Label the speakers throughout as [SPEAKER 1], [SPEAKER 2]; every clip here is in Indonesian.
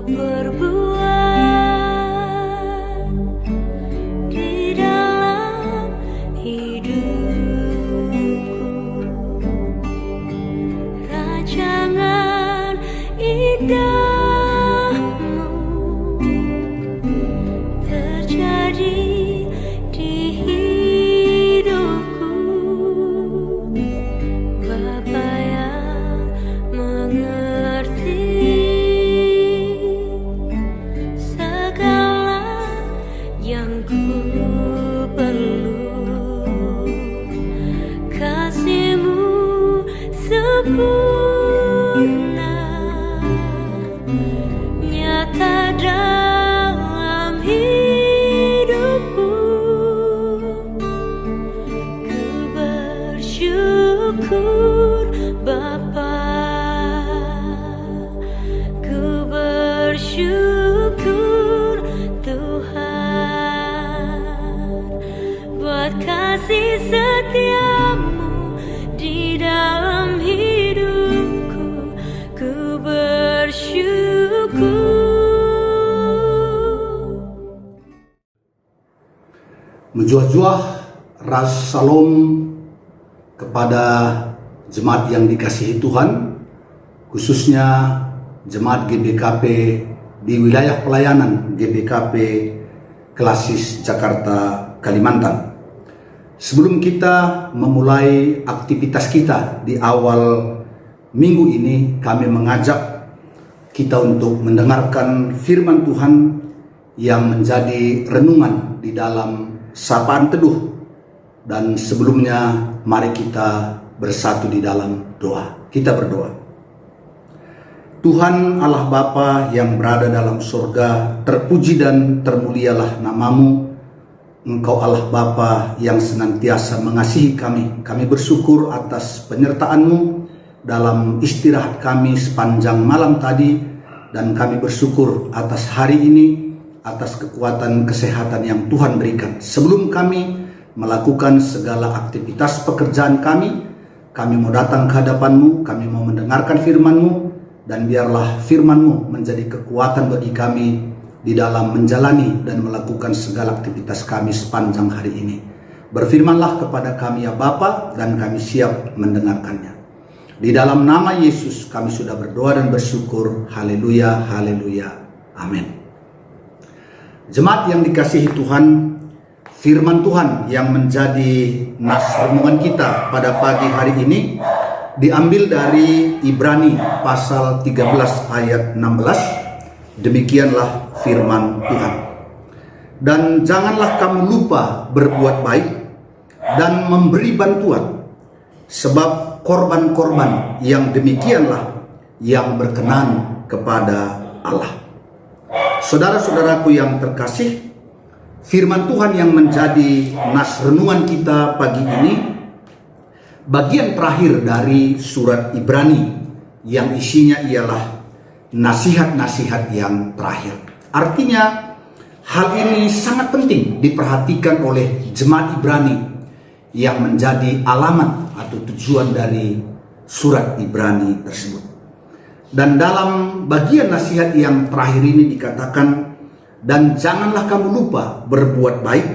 [SPEAKER 1] berbuat di dalam hidupku. Rancangan indahmu terjadi di hidupku. Bapa yang mengerti segala yang ku perlu, kasih-Mu sempurna nyata dalam hidupku. Ku bersyukur Bapa, ku bersyukur Tuhan buat kasih setia-Mu di dalam hidupku. Ku bersyukur.
[SPEAKER 2] Menjuah-juah ras salom kepada jemaat yang dikasihi Tuhan, khususnya jemaat GBKP di wilayah pelayanan GBKP Klasis Jakarta, Kalimantan. Sebelum kita memulai aktivitas kita di awal minggu ini, kami mengajak kita untuk mendengarkan firman Tuhan yang menjadi renungan di dalam sapaan teduh. Dan sebelumnya mari kita bersatu di dalam doa. Kita berdoa. Tuhan Allah Bapa yang berada dalam surga, terpuji dan termulialah nama-Mu. Engkau Allah Bapa yang senantiasa mengasihi kami. Kami bersyukur atas penyertaan-Mu dalam istirahat kami sepanjang malam tadi. Dan kami bersyukur atas hari ini, atas kekuatan kesehatan yang Tuhan berikan. Sebelum kami melakukan segala aktivitas pekerjaan kami mau datang ke hadapan-Mu, kami mau mendengarkan firman-Mu, dan biarlah firman-Mu menjadi kekuatan bagi kami di dalam menjalani dan melakukan segala aktivitas kami sepanjang hari ini. Berfirmanlah kepada kami ya Bapa, dan kami siap mendengarkannya. Di dalam nama Yesus kami sudah berdoa dan bersyukur. Haleluya, haleluya, amin. Jemaat yang dikasihi Tuhan, firman Tuhan yang menjadi nas renungan kita pada pagi hari ini diambil dari Ibrani pasal 13 ayat 16. Demikianlah firman Tuhan. Dan janganlah kamu lupa berbuat baik dan memberi bantuan, sebab korban-korban yang demikianlah yang berkenan kepada Allah. Saudara-saudaraku yang terkasih, firman Tuhan yang menjadi nas renungan kita pagi ini bagian terakhir dari surat Ibrani yang isinya ialah nasihat-nasihat yang terakhir. Artinya hal ini sangat penting diperhatikan oleh jemaat Ibrani yang menjadi alamat atau tujuan dari surat Ibrani tersebut. Dan dalam bagian nasihat yang terakhir ini dikatakan, dan janganlah kamu lupa berbuat baik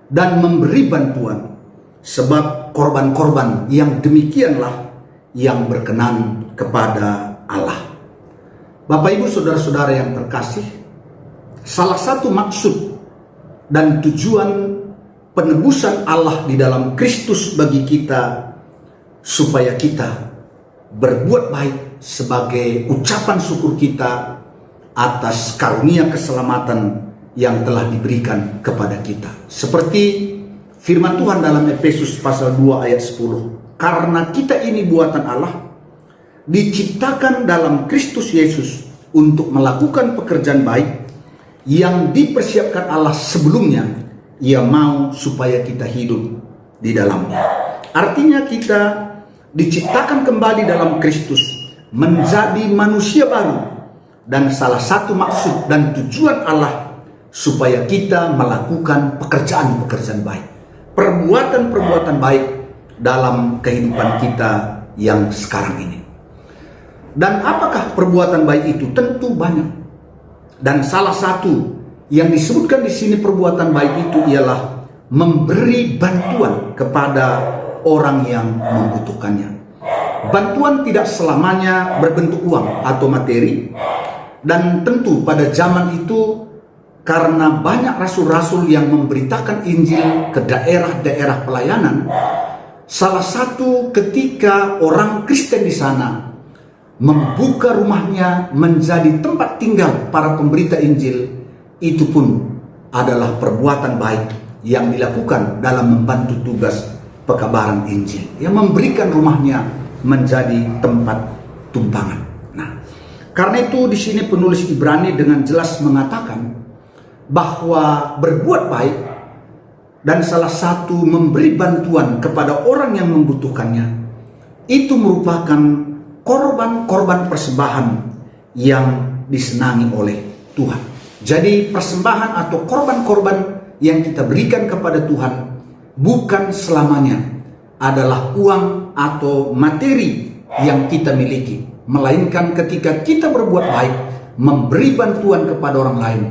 [SPEAKER 2] dan memberi bantuan, sebab korban-korban yang demikianlah yang berkenan kepada Allah. Bapak Ibu saudara-saudara yang terkasih, salah satu maksud dan tujuan penebusan Allah di dalam Kristus bagi kita, supaya kita berbuat baik sebagai ucapan syukur kita atas karunia keselamatan yang telah diberikan kepada kita. Seperti firman Tuhan dalam Efesus pasal 2 ayat 10. Karena kita ini buatan Allah, diciptakan dalam Kristus Yesus untuk melakukan pekerjaan baik yang dipersiapkan Allah sebelumnya. Ia mau supaya kita hidup di dalamnya. Artinya kita diciptakan kembali dalam Kristus, menjadi manusia baru, dan salah satu maksud dan tujuan Allah supaya kita melakukan pekerjaan-pekerjaan baik, perbuatan-perbuatan baik dalam kehidupan kita yang sekarang ini. Dan apakah perbuatan baik itu? Tentu banyak. Dan salah satu yang disebutkan di sini perbuatan baik itu ialah memberi bantuan kepada orang yang membutuhkannya. Bantuan tidak selamanya berbentuk uang atau materi. Dan tentu pada zaman itu, karena banyak rasul-rasul yang memberitakan Injil ke daerah-daerah pelayanan, salah satu ketika orang Kristen di sana membuka rumahnya menjadi tempat tinggal para pemberita Injil, itu pun adalah perbuatan baik yang dilakukan dalam membantu tugas pekabaran Injil, yang memberikan rumahnya menjadi tempat tumpangan. Nah, karena itu di sini penulis Ibrani dengan jelas mengatakan bahwa berbuat baik dan salah satu memberi bantuan kepada orang yang membutuhkannya itu merupakan korban-korban persembahan yang disenangi oleh Tuhan. Jadi persembahan atau korban-korban yang kita berikan kepada Tuhan bukan selamanya adalah uang atau materi yang kita miliki, melainkan ketika kita berbuat baik, memberi bantuan kepada orang lain,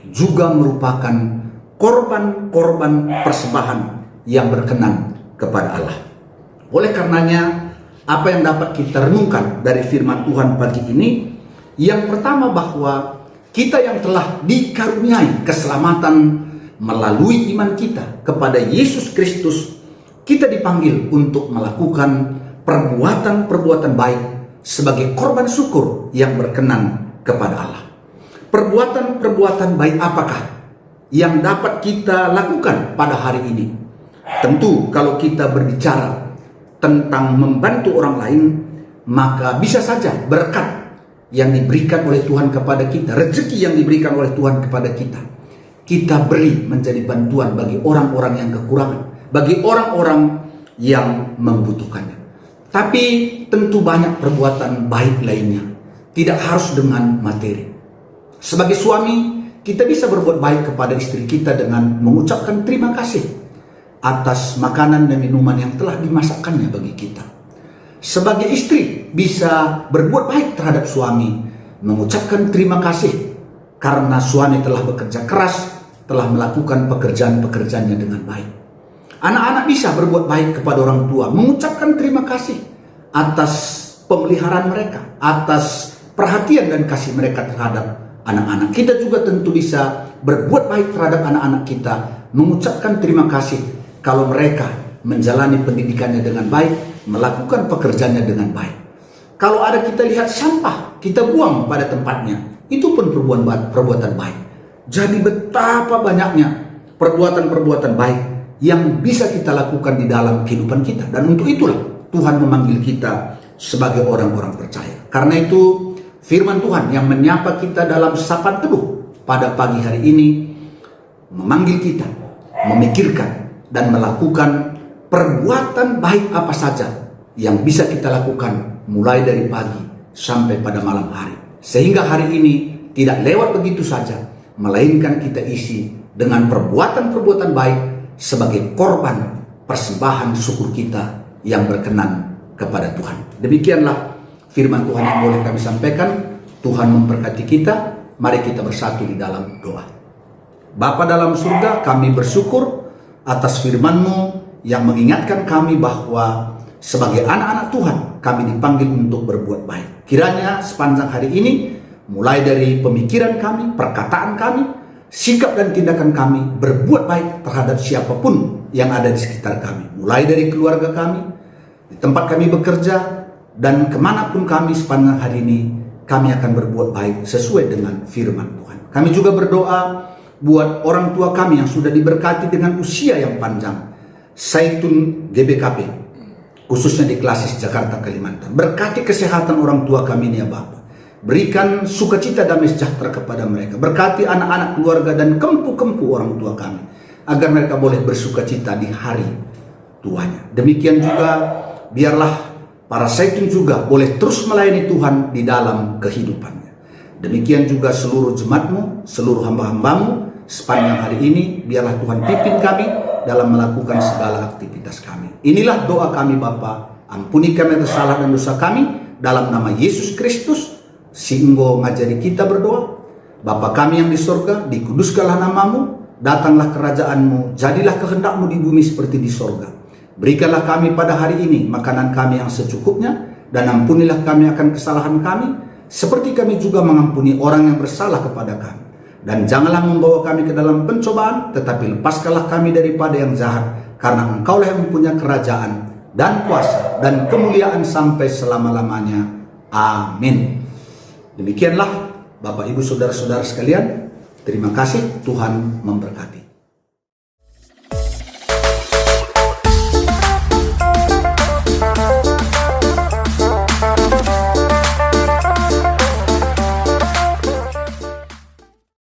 [SPEAKER 2] juga merupakan korban-korban persembahan yang berkenan kepada Allah. Oleh karenanya, apa yang dapat kita renungkan dari firman Tuhan pagi ini, yang pertama bahwa kita yang telah dikaruniai keselamatan melalui iman kita kepada Yesus Kristus, kita dipanggil untuk melakukan perbuatan-perbuatan baik sebagai korban syukur yang berkenan kepada Allah. Perbuatan-perbuatan baik apakah yang dapat kita lakukan pada hari ini? Tentu kalau kita berbicara tentang membantu orang lain, maka bisa saja berkat yang diberikan oleh Tuhan kepada kita, rezeki yang diberikan oleh Tuhan kepada kita, kita beri menjadi bantuan bagi orang-orang yang kekurangan, bagi orang-orang yang membutuhkannya. Tapi tentu banyak perbuatan baik lainnya, tidak harus dengan materi. Sebagai suami, kita bisa berbuat baik kepada istri kita dengan mengucapkan terima kasih atas makanan dan minuman yang telah dimasakkannya bagi kita. Sebagai istri bisa berbuat baik terhadap suami, mengucapkan terima kasih karena suami telah bekerja keras, telah melakukan pekerjaan-pekerjaannya dengan baik. Anak-anak bisa berbuat baik kepada orang tua, mengucapkan terima kasih atas pemeliharaan mereka, atas perhatian dan kasih mereka terhadap anak-anak. Kita juga tentu bisa berbuat baik terhadap anak-anak kita, mengucapkan terima kasih kalau mereka menjalani pendidikannya dengan baik, melakukan pekerjaannya dengan baik. Kalau ada kita lihat sampah, kita buang pada tempatnya, itu pun perbuatan baik. Jadi betapa banyaknya perbuatan-perbuatan baik yang bisa kita lakukan di dalam kehidupan kita. Dan untuk itulah Tuhan memanggil kita sebagai orang-orang percaya. Karena itu firman Tuhan yang menyapa kita dalam sapaan teduh pada pagi hari ini memanggil kita memikirkan dan melakukan perbuatan baik apa saja yang bisa kita lakukan mulai dari pagi sampai pada malam hari. Sehingga hari ini tidak lewat begitu saja, melainkan kita isi dengan perbuatan-perbuatan baik sebagai korban persembahan syukur kita yang berkenan kepada Tuhan. Demikianlah firman Tuhan yang boleh kami sampaikan. Tuhan memberkati kita. Mari kita bersatu di dalam doa. Bapa dalam surga, kami bersyukur atas firman-Mu yang mengingatkan kami bahwa sebagai anak-anak Tuhan, kami dipanggil untuk berbuat baik. Kiranya sepanjang hari ini, mulai dari pemikiran kami, perkataan kami, sikap dan tindakan kami berbuat baik terhadap siapapun yang ada di sekitar kami. Mulai dari keluarga kami, di tempat kami bekerja, dan kemanapun kami sepanjang hari ini, kami akan berbuat baik sesuai dengan firman Tuhan. Kami juga berdoa buat orang tua kami yang sudah diberkati dengan usia yang panjang. Zaitun GBKP, khususnya di Klasis Jakarta, Kalimantan. Berkati kesehatan orang tua kami ini ya Bapa. Berikan sukacita damai sejahtera kepada mereka. Berkati anak-anak keluarga dan kempu-kempu orang tua kami, agar mereka boleh bersukacita di hari tuanya. Demikian juga biarlah para Zaitun juga boleh terus melayani Tuhan di dalam kehidupannya. Demikian juga seluruh jemaat-Mu, seluruh hamba-hamba-Mu sepanjang hari ini. Biarlah Tuhan pimpin kami dalam melakukan segala aktivitas kami. Inilah doa kami Bapa. Ampuni kami atas salah dan dosa kami dalam nama Yesus Kristus. Sehingga ngajari kita berdoa. Bapa kami yang di surga, dikuduskanlah namamu, datanglah kerajaanmu, jadilah kehendakmu di bumi seperti di surga. Berikanlah kami pada hari ini makanan kami yang secukupnya, dan ampunilah kami akan kesalahan kami, seperti kami juga mengampuni orang yang bersalah kepada kami. Dan janganlah membawa kami ke dalam pencobaan, tetapi lepaskanlah kami daripada yang jahat, karena Engkaulah yang mempunyai kerajaan dan kuasa dan kemuliaan sampai selama-lamanya. Amin. Demikianlah Bapak Ibu Saudara-saudara sekalian, terima kasih, Tuhan memberkati.